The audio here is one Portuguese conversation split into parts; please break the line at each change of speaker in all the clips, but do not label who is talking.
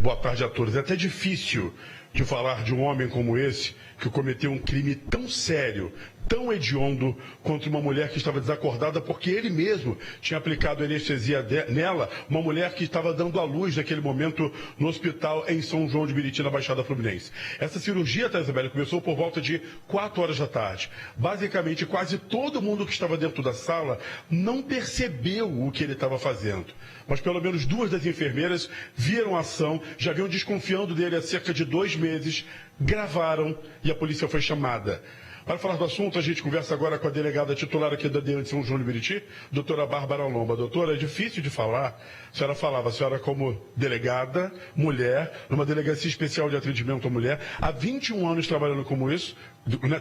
boa tarde a todos. É até difícil de falar de um homem como esse, que cometeu um crime tão sério, tão hediondo, contra uma mulher que estava desacordada, porque ele mesmo tinha aplicado anestesia nela, uma mulher que estava dando à luz naquele momento no hospital em São João de Meriti, na Baixada Fluminense. Essa cirurgia, tá, Isabela, começou por volta de 4 horas da tarde. Basicamente, quase todo mundo que estava dentro da sala não percebeu o que ele estava fazendo. Mas pelo menos 2 das enfermeiras viram a ação, já vinham desconfiando dele há cerca de 2 meses, gravaram e a polícia foi chamada. Para falar do assunto, a gente conversa agora com a delegada titular aqui da DEAN de São João de Meriti, doutora Bárbara Lomba. Doutora, é difícil de falar. A senhora como delegada, mulher, numa delegacia especial de atendimento à mulher, há 21 anos trabalhando como isso,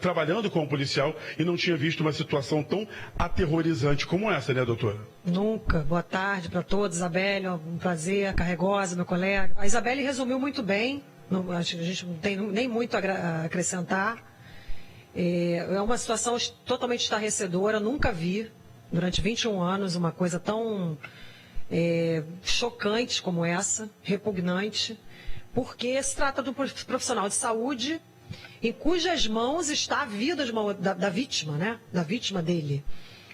trabalhando como policial, e não tinha visto uma situação tão aterrorizante como essa, né, doutora?
Nunca. Boa tarde para todos. Isabelle, um prazer, Carregosa, meu colega. A Isabelle resumiu muito bem, a gente não tem nem muito a acrescentar. É uma situação totalmente estarrecedora, nunca vi, durante 21 anos, uma coisa tão chocante como essa, repugnante, porque se trata de um profissional de saúde em cujas mãos está a vida da vítima, né? Da vítima dele.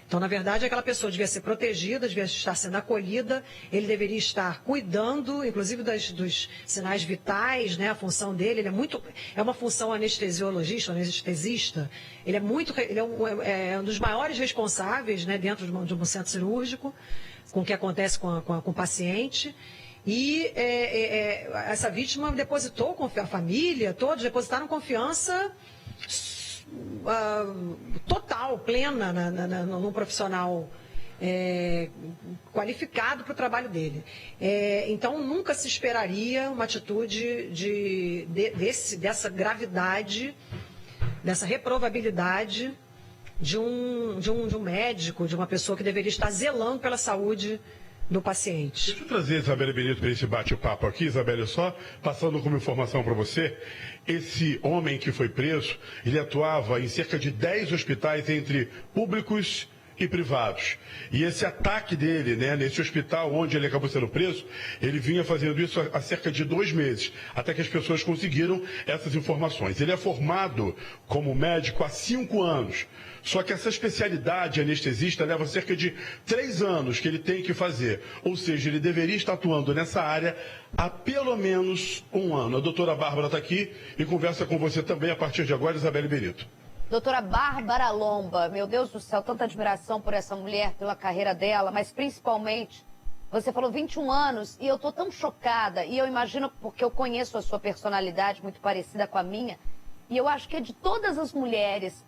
Então, na verdade, aquela pessoa devia ser protegida, devia estar sendo acolhida, ele deveria estar cuidando, inclusive dos sinais vitais, né? A função dele, é uma função anestesiologista, anestesista, ele é um dos maiores responsáveis, né, dentro de um centro cirúrgico, com o que acontece com o paciente. E essa vítima depositou, a família, todos depositaram confiança total, plena num profissional qualificado para o trabalho dele. Então, nunca se esperaria uma atitude dessa gravidade, dessa reprovabilidade de um médico, de uma pessoa que deveria estar zelando pela saúde do paciente.
Deixa eu trazer a Isabelle Benito para esse bate-papo aqui, Isabelle, só passando como informação para você, esse homem que foi preso, ele atuava em cerca de 10 hospitais entre públicos e privados. E esse ataque dele, né, nesse hospital onde ele acabou sendo preso, ele vinha fazendo isso há cerca de 2 meses, até que as pessoas conseguiram essas informações. Ele é formado como médico há 5 anos. Só que essa especialidade anestesista leva cerca de 3 anos que ele tem que fazer. Ou seja, ele deveria estar atuando nessa área há pelo menos 1 ano. A doutora Bárbara está aqui e conversa com você também a partir de agora, Isabelle Benito.
Doutora Bárbara Lomba, meu Deus do céu, tanta admiração por essa mulher, pela carreira dela, mas principalmente, você falou 21 anos e eu estou tão chocada, e eu imagino, porque eu conheço a sua personalidade muito parecida com a minha, e eu acho que é de todas as mulheres,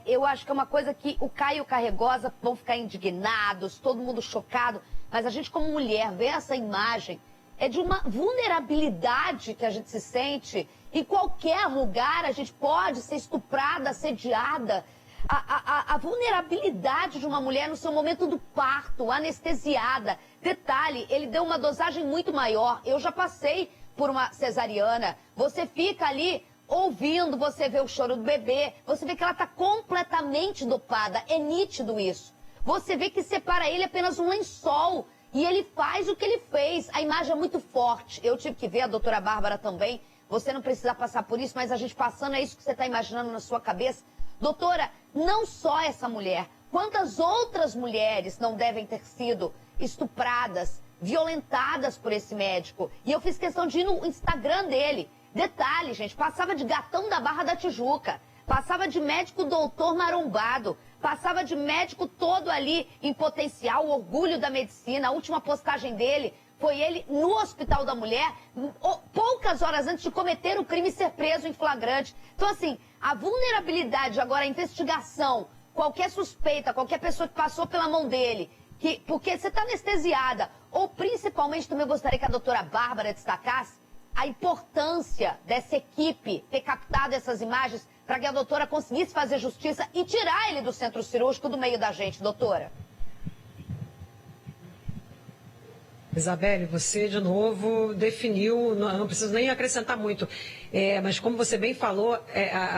eu acho que é uma coisa que o Caio e o Carregosa vão ficar indignados, todo mundo chocado, mas a gente como mulher vê essa imagem, é de uma vulnerabilidade que a gente se sente. Em qualquer lugar a gente pode ser estuprada, assediada. A vulnerabilidade de uma mulher no seu momento do parto, anestesiada. Detalhe, ele deu uma dosagem muito maior. Eu já passei por uma cesariana. Você fica ali ouvindo, você vê o choro do bebê, você vê que ela está completamente dopada. É nítido isso. Você vê que separa ele apenas um lençol. E ele faz o que ele fez. A imagem é muito forte. Eu tive que ver, a doutora Bárbara também. Você não precisa passar por isso, mas a gente passando, é isso que você está imaginando na sua cabeça. Doutora, não só essa mulher, quantas outras mulheres não devem ter sido estupradas, violentadas por esse médico? E eu fiz questão de ir no Instagram dele. Detalhe, gente, passava de gatão da Barra da Tijuca, passava de médico doutor marombado, passava de médico todo ali em potencial, o orgulho da medicina. A última postagem dele foi ele no Hospital da Mulher, poucas horas antes de cometer o crime e ser preso em flagrante. Então, assim, a vulnerabilidade, agora a investigação, qualquer suspeita, qualquer pessoa que passou pela mão dele, porque você está anestesiada, ou principalmente também eu gostaria que a doutora Bárbara destacasse a importância dessa equipe ter captado essas imagens para que a doutora conseguisse fazer justiça e tirar ele do centro cirúrgico do meio da gente, doutora.
Isabelle, você de novo definiu, não preciso nem acrescentar muito, mas como você bem falou,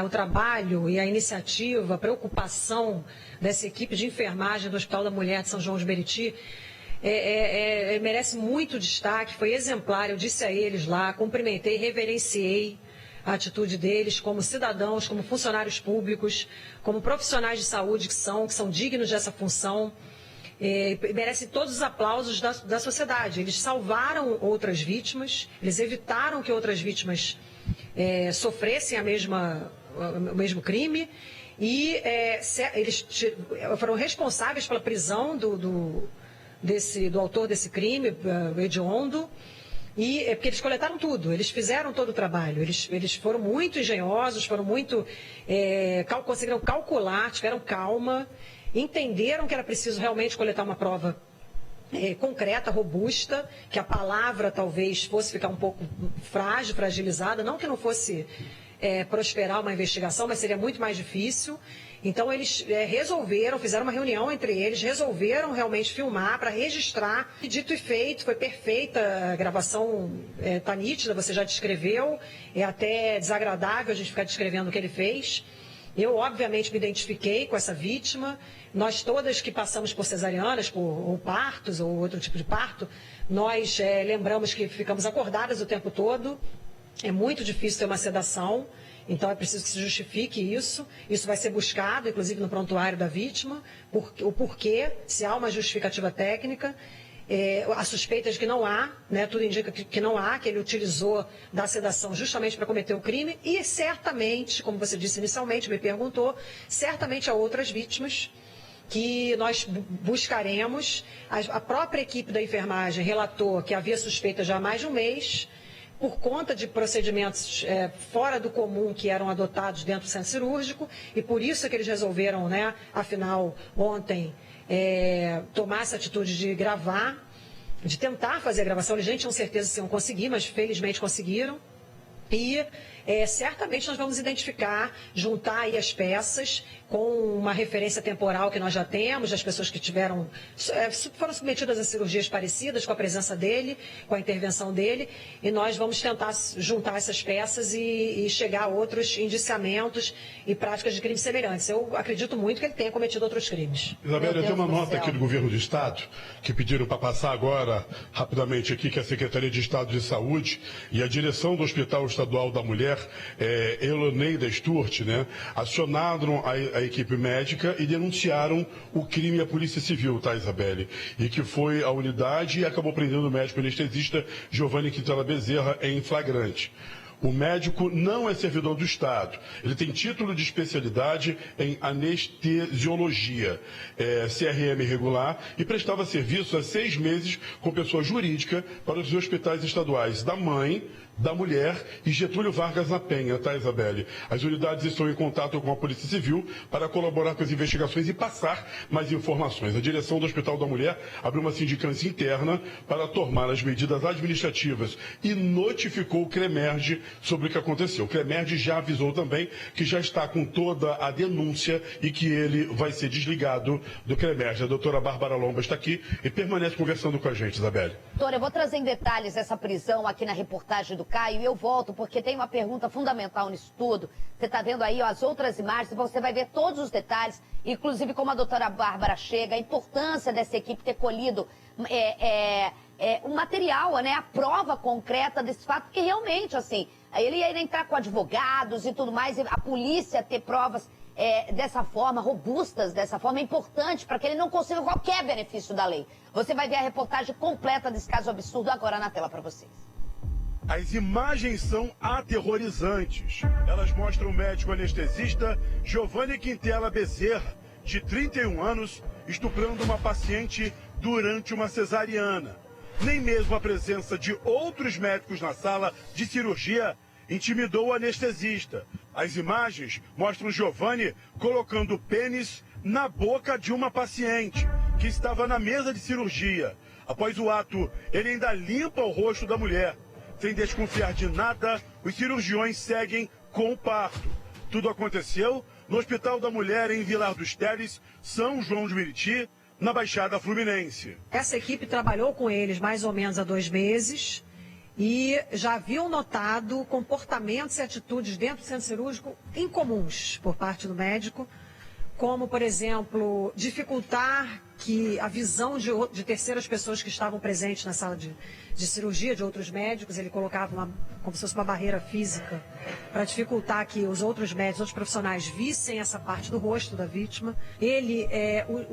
o trabalho e a iniciativa, a preocupação dessa equipe de enfermagem do Hospital da Mulher de São João de Meriti merece muito destaque, foi exemplar, eu disse a eles lá, cumprimentei, reverenciei a atitude deles como cidadãos, como funcionários públicos, como profissionais de saúde que são dignos dessa função. Merecem todos os aplausos da sociedade. Eles salvaram outras vítimas, eles evitaram que outras vítimas sofressem o mesmo crime e eles foram responsáveis pela prisão do autor desse crime, hediondo. Porque eles coletaram tudo, eles fizeram todo o trabalho, eles foram muito engenhosos, conseguiram calcular, tiveram calma, entenderam que era preciso realmente coletar uma prova concreta, robusta, que a palavra talvez fosse ficar um pouco frágil, fragilizada, não que não fosse prosperar uma investigação, mas seria muito mais difícil. Então eles fizeram uma reunião entre eles, resolveram realmente filmar para registrar. E dito e feito, foi perfeita, a gravação está nítida, você já descreveu, é até desagradável a gente ficar descrevendo o que ele fez. Eu, obviamente, me identifiquei com essa vítima. Nós todas que passamos por cesarianas, ou partos, ou outro tipo de parto, nós lembramos que ficamos acordadas o tempo todo. É muito difícil ter uma sedação, então é preciso que se justifique isso. Isso vai ser buscado, inclusive no prontuário da vítima, o porquê, se há uma justificativa técnica. A suspeita de que não há, né, tudo indica que não há, que ele utilizou da sedação justamente para cometer o crime e certamente, como você disse inicialmente, me perguntou, certamente há outras vítimas que nós buscaremos. A própria equipe da enfermagem relatou que havia suspeita já há mais de um mês, por conta de procedimentos fora do comum que eram adotados dentro do centro cirúrgico, e por isso é que eles resolveram, né, afinal, ontem, tomar essa atitude de gravar, de tentar fazer a gravação. Eles nem tinham certeza se iam conseguir, mas felizmente conseguiram. E certamente nós vamos identificar, juntar aí as peças com uma referência temporal que nós já temos, das pessoas que foram submetidas a cirurgias parecidas com a presença dele, com a intervenção dele, e nós vamos tentar juntar essas peças e chegar a outros indiciamentos e práticas de crimes semelhantes. Eu acredito muito que ele tenha cometido outros crimes.
Isabela, eu tenho uma nota aqui do governo do Estado, que pediram para passar agora, rapidamente aqui, que a Secretaria de Estado de Saúde e a direção do Hospital Estadual da Mulher, Eloneida Sturt, né, acionaram a equipe médica e denunciaram o crime à Polícia Civil, tá, Isabelle? E que foi a unidade e acabou prendendo o médico anestesista Giovanni Quintela Bezerra em flagrante. O médico não é servidor do Estado. Ele tem título de especialidade em anestesiologia, CRM regular, e prestava serviço há 6 meses com pessoa jurídica para os hospitais estaduais da Mãe, da Mulher e Getúlio Vargas na Penha, tá, Isabelle? As unidades estão em contato com a Polícia Civil para colaborar com as investigações e passar mais informações. A direção do Hospital da Mulher abriu uma sindicância interna para tomar as medidas administrativas e notificou o CREMERG sobre o que aconteceu. O CREMERG já avisou também que já está com toda a denúncia e que ele vai ser desligado do CREMERG. A doutora Bárbara Lomba está aqui e permanece conversando com a gente, Isabelle.
Doutora, eu vou trazer em detalhes essa prisão aqui na reportagem do Caio e eu volto porque tem uma pergunta fundamental nisso tudo. Você está vendo aí as outras imagens, você vai ver todos os detalhes, inclusive como a doutora Bárbara chega, a importância dessa equipe ter colhido o material, né, a prova concreta desse fato, porque realmente, assim, ele ia entrar com advogados e tudo mais, e a polícia ter provas dessa forma, robustas dessa forma, é importante para que ele não consiga qualquer benefício da lei. Você vai ver a reportagem completa desse caso absurdo agora na tela para vocês.
As imagens são aterrorizantes. Elas mostram o médico anestesista Giovanni Quintela Bezerra, de 31 anos, estuprando uma paciente durante uma cesariana. Nem mesmo a presença de outros médicos na sala de cirurgia intimidou o anestesista. As imagens mostram Giovanni colocando o pênis na boca de uma paciente que estava na mesa de cirurgia. Após o ato, ele ainda limpa o rosto da mulher. Sem desconfiar de nada, os cirurgiões seguem com o parto. Tudo aconteceu no Hospital da Mulher em Vilar dos Teles, São João de Meriti, na Baixada Fluminense.
Essa equipe trabalhou com eles mais ou menos há 2 meses e já haviam notado comportamentos e atitudes dentro do centro cirúrgico incomuns por parte do médico, como, por exemplo, dificultar que a visão de terceiras pessoas que estavam presentes na sala de cirurgia, de outros médicos, ele colocava como se fosse uma barreira física para dificultar que os outros médicos, outros profissionais vissem essa parte do rosto da vítima. Ele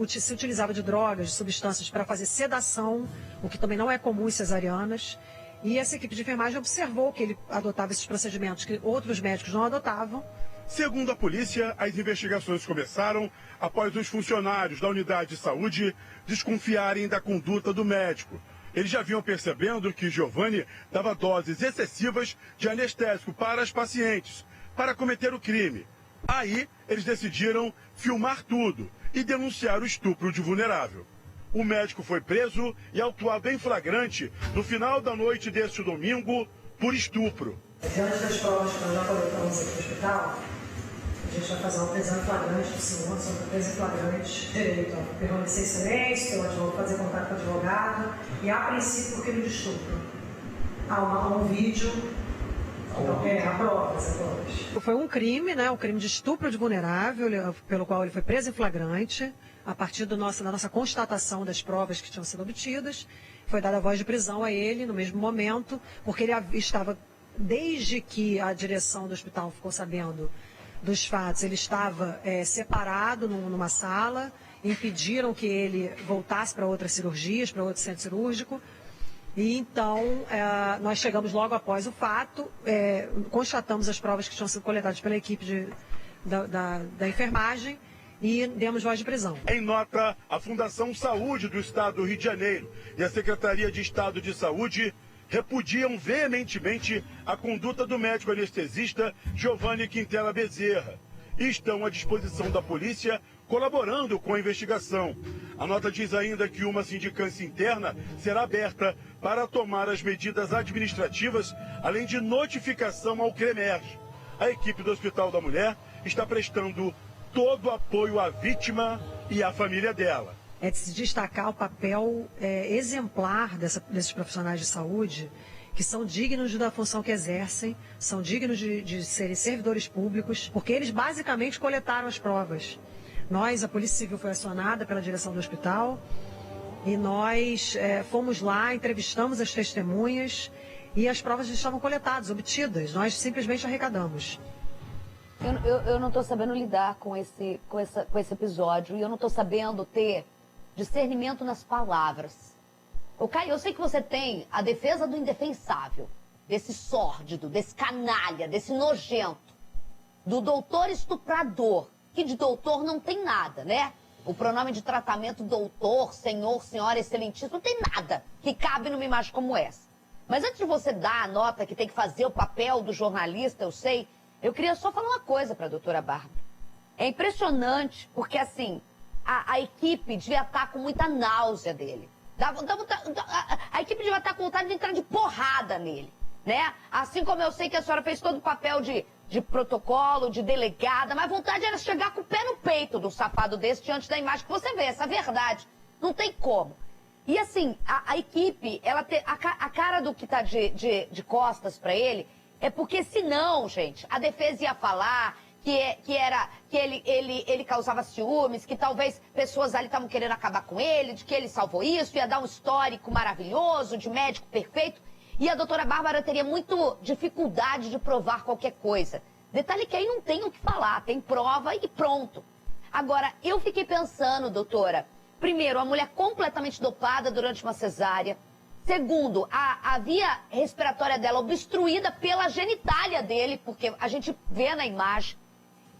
se utilizava de drogas, de substâncias para fazer sedação, o que também não é comum em cesarianas. E essa equipe de enfermagem observou que ele adotava esses procedimentos que outros médicos não adotavam.
Segundo a polícia, as investigações começaram após os funcionários da unidade de saúde desconfiarem da conduta do médico. Eles já vinham percebendo que Giovanni dava doses excessivas de anestésico para as pacientes, para cometer o crime. Aí, eles decidiram filmar tudo e denunciar o estupro de vulnerável. O médico foi preso e autuado em flagrante no final da noite deste domingo por estupro.
Diante das provas que nós já coletamos aqui no hospital, a gente vai fazer uma prisão em flagrante do senhor, sobre presa em flagrante, direito a permanecer em silêncio, pelo advogado fazer contato com o advogado, e a princípio por crime de estupro. Há um vídeo, há provas. Foi um crime, né, um crime de estupro de vulnerável, pelo qual ele foi preso em flagrante, a partir da nossa constatação das provas que tinham sido obtidas. Foi dada a voz de prisão a ele no mesmo momento, porque ele estava, desde que a direção do hospital ficou sabendo dos fatos, ele estava separado numa sala, impediram que ele voltasse para outras cirurgias, para outro centro cirúrgico. E então, nós chegamos logo após o fato, constatamos as provas que tinham sido coletadas pela equipe da enfermagem e demos voz de prisão.
Em nota, a Fundação Saúde do Estado do Rio de Janeiro e a Secretaria de Estado de Saúde repudiam veementemente a conduta do médico anestesista Giovanni Quintela Bezerra e estão à disposição da polícia, colaborando com a investigação. A nota diz ainda que uma sindicância interna será aberta para tomar as medidas administrativas, além de notificação ao CREMERG. A equipe do Hospital da Mulher está prestando todo o apoio à vítima e à família dela.
É de se destacar o papel exemplar desses profissionais de saúde, que são dignos da função que exercem, são dignos de serem servidores públicos, porque eles basicamente coletaram as provas. Nós, a Polícia Civil, foi acionada pela direção do hospital e nós fomos lá, entrevistamos as testemunhas e as provas estavam coletadas, obtidas. Nós simplesmente arrecadamos.
Eu não estou sabendo lidar com esse episódio e eu não estou sabendo ter discernimento nas palavras. Caio, eu sei que você tem a defesa do indefensável, desse sórdido, desse canalha, desse nojento, do doutor estuprador, que de doutor não tem nada, né? O pronome de tratamento doutor, senhor, senhora, excelentíssimo, não tem nada que cabe numa imagem como essa. Mas antes de você dar a nota que tem que fazer o papel do jornalista, eu queria só falar uma coisa para a doutora Bárbara. É impressionante, porque assim, a equipe devia estar com muita náusea dele. A equipe devia estar com vontade de entrar de porrada nele, né? Assim como eu sei que a senhora fez todo o papel de protocolo, de delegada, mas a vontade era chegar com o pé no peito do safado desse diante da imagem que você vê, essa verdade. Não tem como. E assim, a equipe, a cara do que tá de costas para ele, é porque senão, gente, a defesa ia falar que ele causava ciúmes, que talvez pessoas ali estavam querendo acabar com ele, de que ele salvou isso, ia dar um histórico maravilhoso, de médico perfeito, e a doutora Bárbara teria muito dificuldade de provar qualquer coisa. Detalhe que aí não tem o que falar, tem prova e pronto. Agora, eu fiquei pensando, doutora, primeiro, a mulher completamente dopada durante uma cesárea. Segundo, a via respiratória dela obstruída pela genitália dele, porque a gente vê na imagem.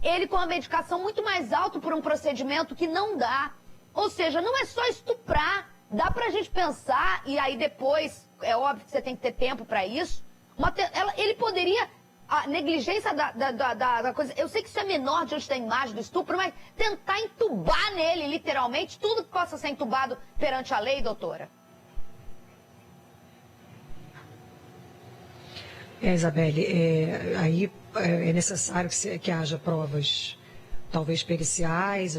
Ele com a medicação muito mais alta por um procedimento que não dá. Ou seja, não é só estuprar. Dá pra gente pensar, e aí depois, é óbvio que você tem que ter tempo pra isso. Ele poderia, a negligência da coisa, eu sei que isso é menor diante da imagem do estupro, mas tentar entubar nele, literalmente, tudo que possa ser entubado perante a lei, doutora.
Isabelle, aí é necessário que haja provas, talvez periciais,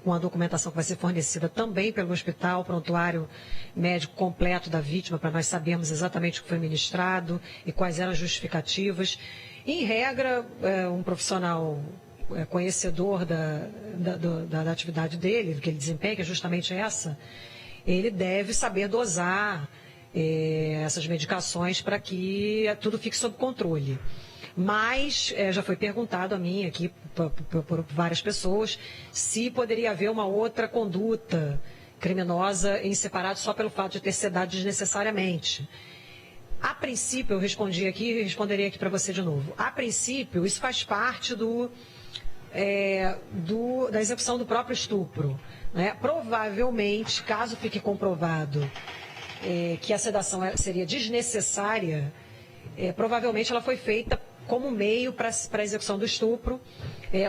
com a documentação que vai ser fornecida também pelo hospital, prontuário médico completo da vítima, para nós sabermos exatamente o que foi ministrado e quais eram as justificativas. Em regra, um profissional conhecedor da atividade dele, do que ele desempenha, que é justamente essa, ele deve saber dosar essas medicações para que tudo fique sob controle. Mas já foi perguntado a mim aqui por várias pessoas se poderia haver uma outra conduta criminosa em separado só pelo fato de ter sedado desnecessariamente. A princípio, eu respondi aqui e responderei aqui para você de novo. A princípio, isso faz parte da execução do próprio estupro, né? Provavelmente, caso fique comprovado que a sedação seria desnecessária, provavelmente ela foi feita como meio para a execução do estupro,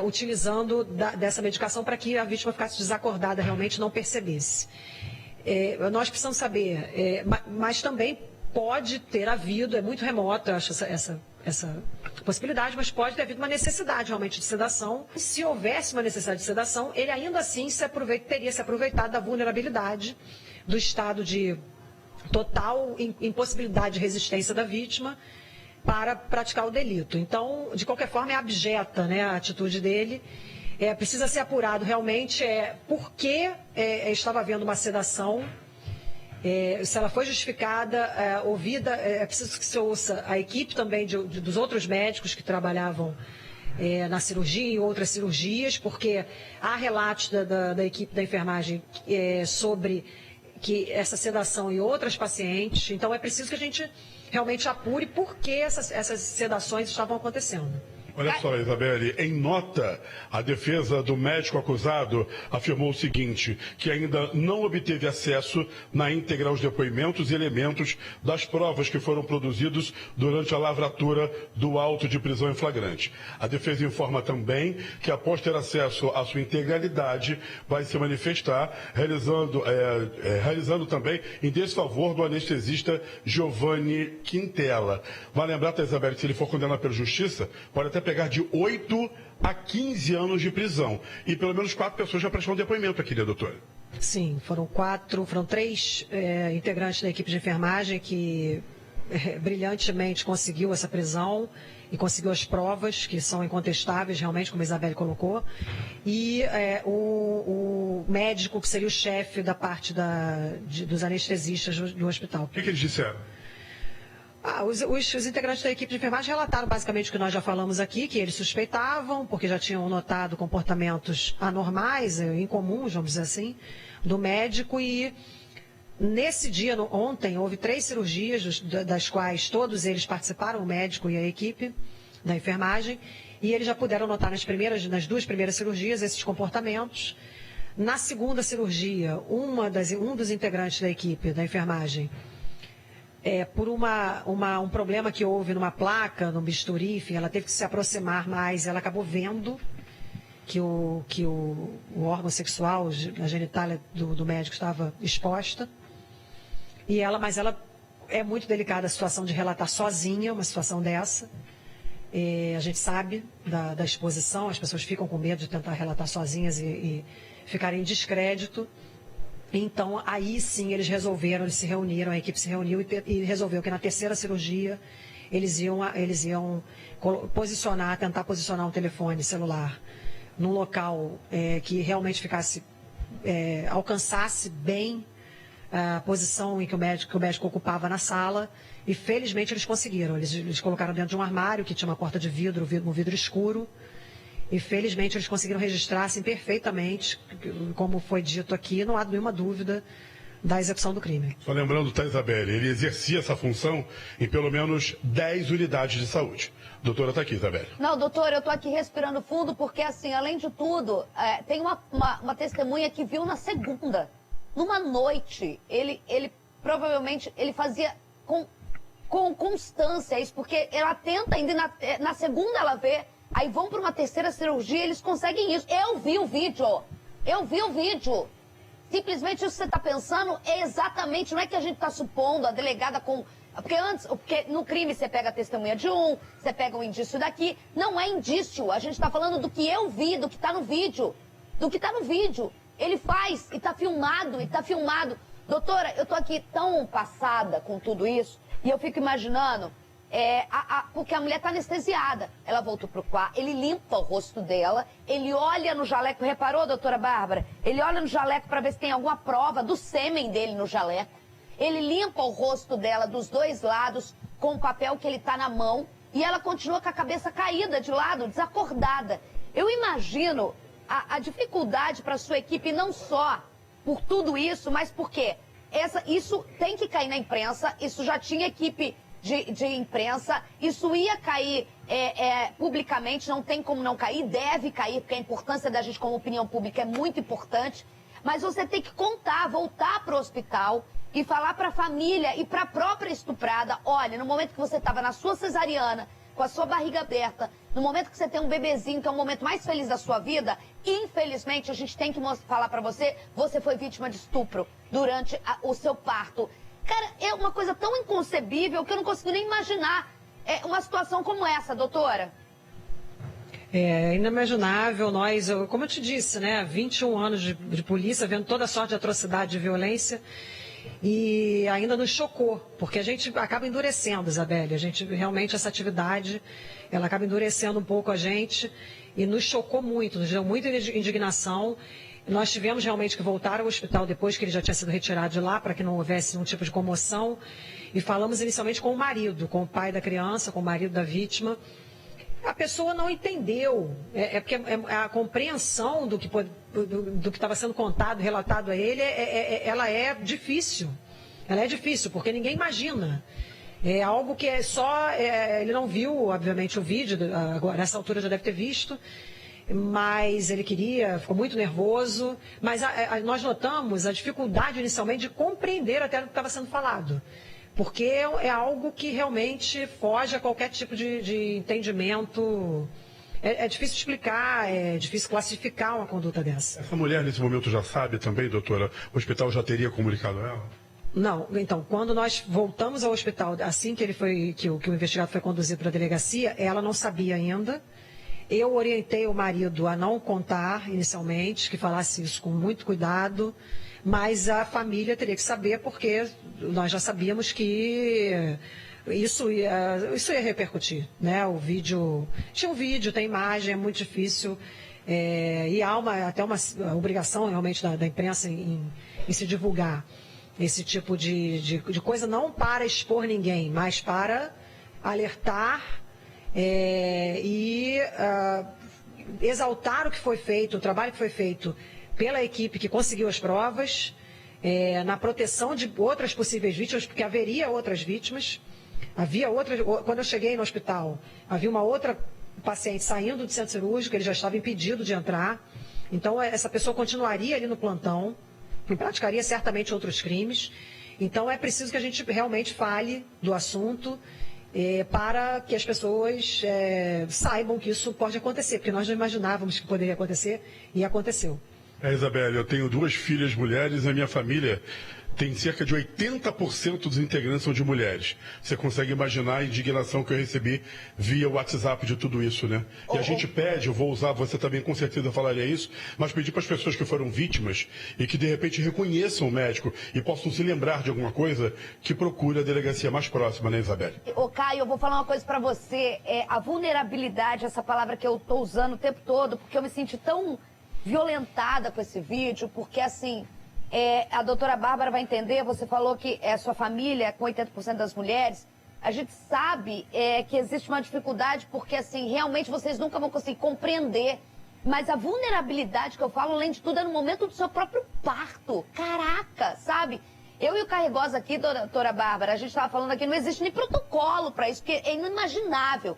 utilizando dessa medicação para que a vítima ficasse desacordada, realmente não percebesse. Nós precisamos saber, mas também pode ter havido, é muito remoto, eu acho essa possibilidade, mas pode ter havido uma necessidade realmente de sedação. Se houvesse uma necessidade de sedação, ele ainda assim teria se aproveitado da vulnerabilidade, do estado de total impossibilidade de resistência da vítima para praticar o delito. Então, de qualquer forma, é abjeta, né, a atitude dele. Precisa ser apurado realmente por que estava havendo uma sedação. Se ela foi justificada, ouvida, é preciso que se ouça a equipe também dos outros médicos que trabalhavam na cirurgia e outras cirurgias, porque há relatos da equipe da enfermagem sobre que essa sedação e outras pacientes. Então é preciso que a gente realmente apure por que essas sedações estavam acontecendo.
Olha só, Isabelle, em nota, a defesa do médico acusado afirmou o seguinte, que ainda não obteve acesso na íntegra aos depoimentos e elementos das provas que foram produzidos durante a lavratura do auto de prisão em flagrante. A defesa informa também que, após ter acesso à sua integralidade, vai se manifestar, realizando também em desfavor do anestesista Giovanni Quintela. Vai lembrar, tá, Isabelle, que se ele for condenado pela justiça, pode até pegar de 8 a 15 anos de prisão. E pelo menos 4 pessoas já prestaram depoimento aqui, né, doutora?
Sim, foram 3 integrantes da equipe de enfermagem que brilhantemente conseguiu essa prisão e conseguiu as provas, que são incontestáveis, realmente, como a Isabelle colocou. E o médico, que seria o chefe da parte dos anestesistas do hospital.
O que eles disseram?
Os integrantes da equipe de enfermagem relataram basicamente o que nós já falamos aqui, que eles suspeitavam, porque já tinham notado comportamentos anormais, incomuns, vamos dizer assim, do médico. E nesse dia, ontem, houve 3 cirurgias, das quais todos eles participaram, o médico e a equipe da enfermagem, e eles já puderam notar nas 2 primeiras cirurgias esses comportamentos. Na segunda cirurgia, um dos integrantes da equipe da enfermagem, por um problema que houve numa placa, num bisturi, enfim, ela teve que se aproximar mais, ela acabou vendo que o órgão sexual, a genitália do médico estava exposta. Mas ela é muito delicada a situação de relatar sozinha uma situação dessa. A gente sabe da exposição, as pessoas ficam com medo de tentar relatar sozinhas e ficarem em descrédito. Então, aí sim, eles se reuniram, a equipe se reuniu e resolveu que na terceira cirurgia eles iam tentar posicionar um telefone celular num local que realmente alcançasse bem a posição em que o médico ocupava na sala. E felizmente eles conseguiram. Eles colocaram dentro de um armário que tinha uma porta de vidro, um vidro escuro. E felizmente eles conseguiram registrar assim, perfeitamente, como foi dito aqui, não há nenhuma dúvida da execução do crime.
Só lembrando, tá, Isabelle, ele exercia essa função em pelo menos 10 unidades de saúde. Doutora, tá aqui, Isabelle.
Não, doutora, eu tô aqui respirando fundo porque, assim, além de tudo, tem uma testemunha que viu na segunda, numa noite, ele provavelmente, ele fazia com constância isso, porque ela tenta ainda, na segunda ela vê. Aí vão para uma terceira cirurgia, eles conseguem isso. Eu vi o vídeo. Simplesmente isso que você está pensando é exatamente, não é que a gente está supondo, a delegada com... Porque no crime você pega a testemunha de um, você pega um indício daqui. Não é indício, a gente está falando do que eu vi, do que está no vídeo. Ele faz, e está filmado, Doutora, eu tô aqui tão passada com tudo isso, e eu fico imaginando porque a mulher está anestesiada. Ela voltou pro quarto, ele limpa o rosto dela, ele olha no jaleco, reparou, doutora Bárbara? Ele olha no jaleco para ver se tem alguma prova do sêmen dele no jaleco. Ele limpa o rosto dela dos dois lados com o papel que ele tá na mão e ela continua com a cabeça caída de lado, desacordada. Eu imagino a dificuldade para sua equipe, não só por tudo isso, mas porque isso tem que cair na imprensa, isso já tinha equipe de imprensa, isso ia cair publicamente, não tem como não cair, deve cair, porque a importância da gente como opinião pública é muito importante, mas você tem que contar, voltar para o hospital e falar para a família e para a própria estuprada, olha, no momento que você estava na sua cesariana, com a sua barriga aberta, no momento que você tem um bebezinho, que é o momento mais feliz da sua vida, infelizmente a gente tem que falar para você, você foi vítima de estupro durante o seu parto. Cara, é uma coisa tão inconcebível que eu não consigo nem imaginar uma situação como essa, doutora.
É inimaginável, como eu te disse, né, 21 anos de polícia, vendo toda sorte de atrocidade e violência, e ainda nos chocou, porque a gente acaba endurecendo, Isabelle, realmente essa atividade, ela acaba endurecendo um pouco a gente, e nos chocou muito, nos deu muita indignação. Nós tivemos realmente que voltar ao hospital depois que ele já tinha sido retirado de lá, para que não houvesse nenhum tipo de comoção. E falamos inicialmente com o marido, com o pai da criança, com o marido da vítima. A pessoa não entendeu. Porque a compreensão do que estava sendo contado, relatado a ele, ela é difícil. Ela é difícil, porque ninguém imagina. É algo que ele não viu, obviamente, o vídeo, agora, nessa altura já deve ter visto. Mas ele ficou muito nervoso, mas nós notamos a dificuldade inicialmente de compreender até o que estava sendo falado, porque é algo que realmente foge a qualquer tipo de entendimento. É difícil explicar, é difícil classificar uma conduta dessa.
Essa mulher nesse momento já sabe também, doutora? O hospital já teria comunicado a ela?
Não, então, quando nós voltamos ao hospital, assim que o investigado foi conduzido para a delegacia, ela não sabia ainda. Eu orientei o marido a não contar inicialmente, que falasse isso com muito cuidado, mas a família teria que saber, porque nós já sabíamos que isso ia repercutir, né? O vídeo, tinha um vídeo, tem imagem, é muito difícil, e há até uma obrigação realmente da imprensa em se divulgar esse tipo de coisa, não para expor ninguém, mas para alertar exaltar o que foi feito, o trabalho que foi feito pela equipe que conseguiu as provas, na proteção de outras possíveis vítimas, porque haveria outras vítimas. Quando eu cheguei no hospital, havia uma outra paciente saindo do centro cirúrgico, ele já estava impedido de entrar. Então, essa pessoa continuaria ali no plantão e praticaria certamente outros crimes. Então, é preciso que a gente realmente fale do assunto, para que as pessoas saibam que isso pode acontecer, porque nós não imaginávamos que poderia acontecer e aconteceu.
Isabelle, eu tenho 2 filhas mulheres e a minha família tem cerca de 80% dos integrantes são de mulheres. Você consegue imaginar a indignação que eu recebi via WhatsApp de tudo isso, né? E a gente pede, eu vou usar, você também com certeza falaria isso, mas pedir para as pessoas que foram vítimas e que de repente reconheçam o médico e possam se lembrar de alguma coisa, que procure a delegacia mais próxima, né, Isabelle?
Caio, eu vou falar uma coisa para você. A vulnerabilidade, essa palavra que eu estou usando o tempo todo, porque eu me senti tão violentada com esse vídeo, porque assim... a doutora Bárbara vai entender, você falou que é sua família com 80% das mulheres. A gente sabe que existe uma dificuldade porque, assim, realmente vocês nunca vão conseguir compreender. Mas a vulnerabilidade que eu falo, além de tudo, é no momento do seu próprio parto. Caraca, sabe? Eu e o Carregosa aqui, doutora Bárbara, a gente estava falando aqui, não existe nem protocolo para isso, porque é inimaginável.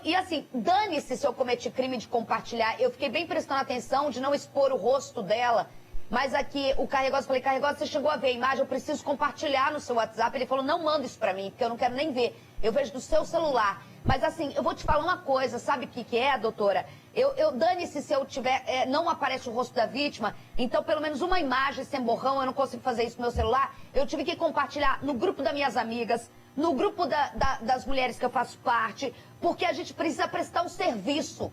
E assim, dane-se se eu cometi crime de compartilhar. Eu fiquei bem prestando atenção de não expor o rosto dela. Mas aqui, o Carregosa, falei, Carregosa, você chegou a ver a imagem, eu preciso compartilhar no seu WhatsApp. Ele falou, não manda isso pra mim, porque eu não quero nem ver. Eu vejo do seu celular. Mas assim, eu vou te falar uma coisa, sabe o que é, doutora? Dane-se se eu tiver, não aparece o rosto da vítima, então pelo menos uma imagem sem borrão, eu não consigo fazer isso no meu celular. Eu tive que compartilhar no grupo das minhas amigas, no grupo das mulheres que eu faço parte, porque a gente precisa prestar um serviço.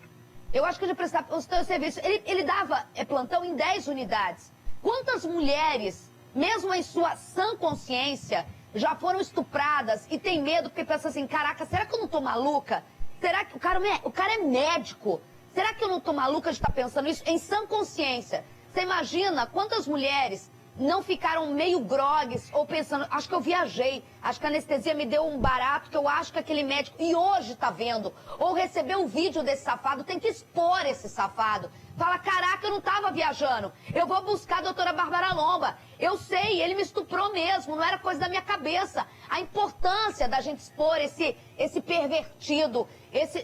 Eu acho que ele prestava o seu serviço. Ele dava plantão em 10 unidades. Quantas mulheres, mesmo em sua sã consciência, já foram estupradas e tem medo porque pensa assim, caraca, será que eu não tô maluca? Será que o cara é médico? Será que eu não tô maluca de estar pensando isso em sã consciência? Você imagina quantas mulheres não ficaram meio grogues ou pensando, acho que eu viajei, acho que a anestesia me deu um barato, que eu acho que aquele médico, e hoje tá vendo, ou recebeu um vídeo desse safado, tem que expor esse safado. Fala, caraca, eu não tava viajando, eu vou buscar a doutora Bárbara Lomba. Eu sei, ele me estuprou mesmo, não era coisa da minha cabeça. A importância da gente expor esse pervertido,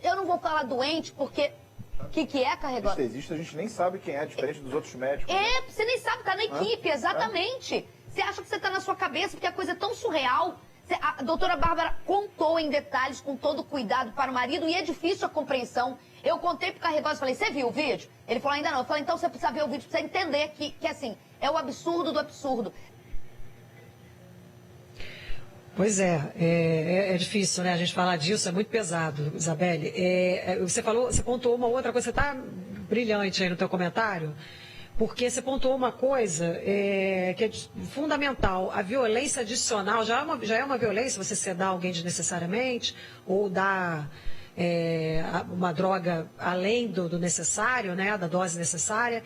eu não vou falar doente, porque... O que é carregador?
Anestesista, a gente nem sabe quem é, diferente dos outros médicos.
É, você nem sabe, tá na equipe, exatamente. Você acha que você tá na sua cabeça, porque a coisa é tão surreal. A doutora Bárbara contou em detalhes, com todo cuidado para o marido, e é difícil a compreensão. Eu contei pro Carregosa e falei, você viu o vídeo? Ele falou, ainda não. Eu falei, então você precisa ver o vídeo, precisa entender que assim, é o absurdo do absurdo.
Pois é difícil, né? A gente falar disso, é muito pesado, Isabelle. Você pontuou uma outra coisa, você está brilhante aí no teu comentário, porque você pontuou uma coisa que é fundamental. A violência adicional já é uma violência, você sedar alguém desnecessariamente, ou dar uma droga além do necessário, né? Da dose necessária,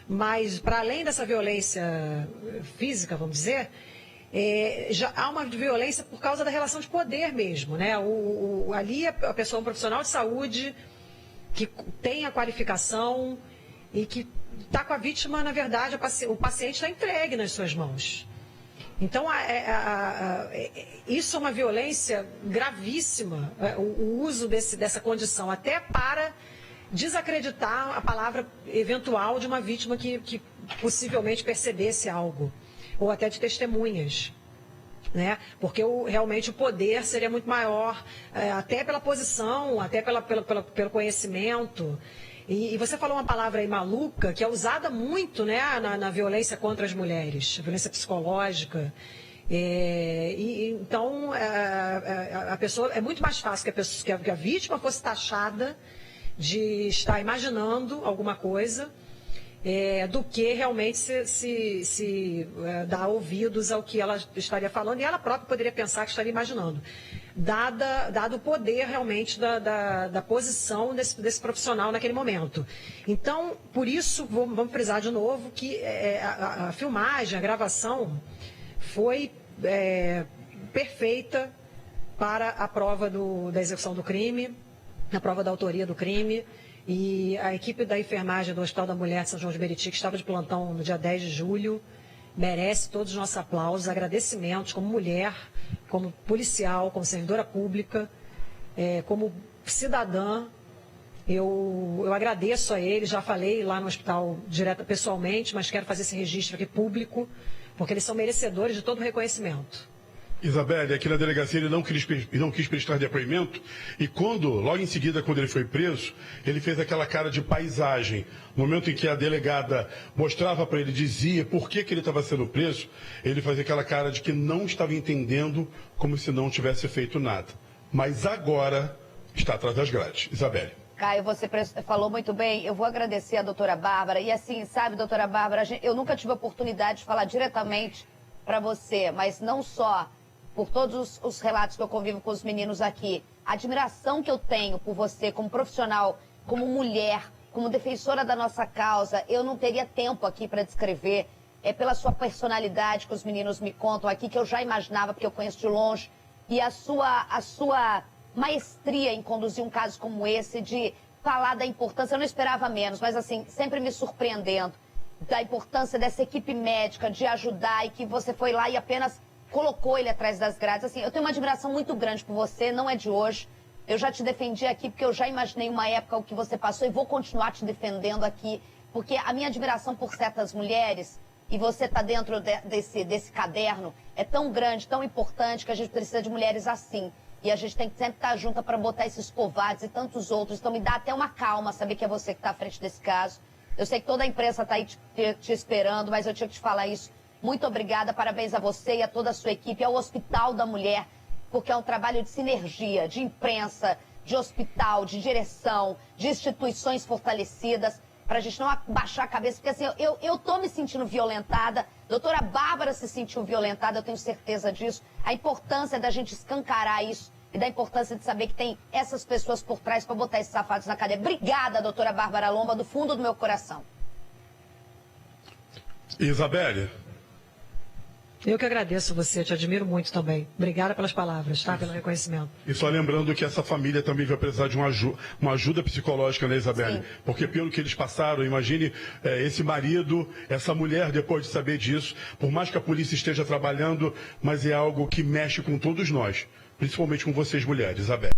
mas para além dessa violência física, vamos dizer, já há uma violência por causa da relação de poder mesmo, né? Ali a pessoa é um profissional de saúde que tem a qualificação e que está com a vítima, na verdade, o paciente está entregue nas suas mãos. Então, isso é uma violência gravíssima, o uso dessa condição, até para desacreditar a palavra eventual de uma vítima que possivelmente percebesse algo, ou até de testemunhas, né? Porque realmente o poder seria muito maior, até pela posição, até pelo conhecimento. E você falou uma palavra aí, maluca, que é usada muito, né, na violência contra as mulheres, a violência psicológica. Então, a pessoa, é muito mais fácil que a vítima fosse taxada de estar imaginando alguma coisa, do que realmente se dar ouvidos ao que ela estaria falando, e ela própria poderia pensar que estaria imaginando, dado o poder realmente da posição desse profissional naquele momento. Então, por isso, vamos frisar de novo que a filmagem, a gravação foi perfeita para a prova da execução do crime, a prova da autoria do crime. E a equipe da enfermagem do Hospital da Mulher de São João de Meriti, que estava de plantão no dia 10 de julho, merece todos os nossos aplausos, agradecimentos como mulher, como policial, como servidora pública, como cidadã. Eu agradeço a eles, já falei lá no hospital pessoalmente, mas quero fazer esse registro aqui público, porque eles são merecedores de todo o reconhecimento.
Isabelle, aqui na delegacia ele não quis prestar depoimento e logo em seguida, quando ele foi preso, ele fez aquela cara de paisagem. No momento em que a delegada mostrava para ele, dizia por que ele estava sendo preso, ele fazia aquela cara de que não estava entendendo, como se não tivesse feito nada. Mas agora está atrás das grades. Isabelle.
Caio, você falou muito bem. Eu vou agradecer a doutora Bárbara. E assim, sabe, doutora Bárbara, eu nunca tive a oportunidade de falar diretamente para você, mas não só por todos os relatos que eu convivo com os meninos aqui, a admiração que eu tenho por você como profissional, como mulher, como defensora da nossa causa, eu não teria tempo aqui para descrever. É pela sua personalidade que os meninos me contam aqui, que eu já imaginava, porque eu conheço de longe, e a sua maestria em conduzir um caso como esse, de falar da importância, eu não esperava menos, mas assim, sempre me surpreendendo, da importância dessa equipe médica, de ajudar, e que você foi lá e apenas colocou ele atrás das grades. Assim, eu tenho uma admiração muito grande por você, não é de hoje. Eu já te defendi aqui porque eu já imaginei uma época o que você passou e vou continuar te defendendo aqui, porque a minha admiração por certas mulheres, e você está dentro desse caderno, é tão grande, tão importante, que a gente precisa de mulheres assim. E a gente tem que sempre estar junto para botar esses covardes e tantos outros. Então me dá até uma calma saber que é você que está à frente desse caso. Eu sei que toda a imprensa está aí te esperando, mas eu tinha que te falar isso. Muito obrigada, parabéns a você e a toda a sua equipe, ao Hospital da Mulher, porque é um trabalho de sinergia, de imprensa, de hospital, de direção, de instituições fortalecidas. pra gente não abaixar a cabeça, porque assim, eu tô me sentindo violentada, doutora Bárbara se sentiu violentada, eu tenho certeza disso. A importância da gente escancarar isso e da importância de saber que tem essas pessoas por trás para botar esses safados na cadeia. Obrigada, doutora Bárbara Lomba, do fundo do meu coração.
Isabelle.
Eu que agradeço você, te admiro muito também. Obrigada pelas palavras, tá? Pelo reconhecimento.
E só lembrando que essa família também vai precisar de uma ajuda psicológica, né, Isabelle?
Sim.
Porque pelo que eles passaram, imagine esse marido, essa mulher, depois de saber disso, por mais que a polícia esteja trabalhando, mas é algo que mexe com todos nós, principalmente com vocês, mulheres, Isabelle.